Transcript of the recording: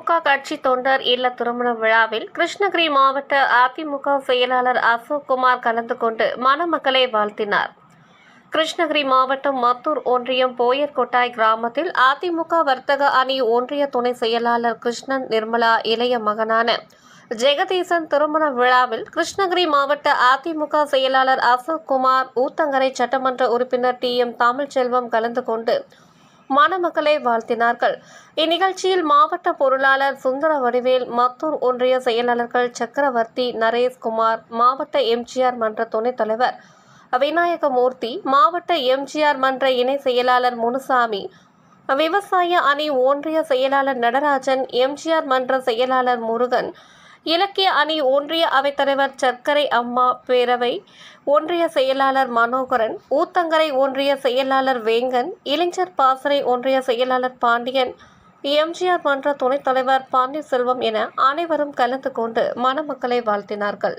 அதிமுக கட்சி தொண்டர் இல்ல திருமண விழாவில் கிருஷ்ணகிரி மாவட்ட அதிமுக செயலாளர் அசோக்குமார் கலந்து கொண்டு மணமக்களை வாழ்த்தினார். கிருஷ்ணகிரி மாவட்டம் மத்தூர் ஒன்றியம் போயர்கொட்டாய் கிராமத்தில் அதிமுக வர்த்தக அணி ஒன்றிய துணை செயலாளர் கிருஷ்ணன் நிர்மலா இளைய மகனான ஜெகதீசன் திருமண விழாவில் கிருஷ்ணகிரி மாவட்ட அதிமுக செயலாளர் அசோக்குமார், ஊத்தங்கரை சட்டமன்ற உறுப்பினர் TM தமிழ்ச்செல்வம் கலந்து கொண்டு மணமக்களை வாழ்த்தினார்கள். இந்நிகழ்ச்சியில் மாவட்ட பொருளாளர் சுந்தரவடிவேல், மத்தூர் ஒன்றிய செயலாளர்கள் சக்கரவர்த்தி, நரேஷ்குமார், மாவட்ட எம்ஜிஆர் மன்ற துணைத் தலைவர் விநாயகமூர்த்தி, மாவட்ட எம்ஜிஆர் மன்ற இணை செயலாளர் முனுசாமி, விவசாய அணி ஒன்றிய செயலாளர் நடராஜன், எம்ஜிஆர் மன்ற செயலாளர் முருகன், இலக்கிய அணி ஒன்றிய அவைத்தலைவர் சர்க்கரை அம்மா, பேரவை ஒன்றிய செயலாளர் மனோகரன், ஊத்தங்கரை ஒன்றிய செயலாளர் வேங்கன், இளைஞர் பாசறை ஒன்றிய செயலாளர் பாண்டியன், எம்ஜிஆர் மன்ற துணைத் தலைவர் பன்னீர்செல்வம் என அனைவரும் கலந்து கொண்டு மணமக்களை வாழ்த்தினார்கள்.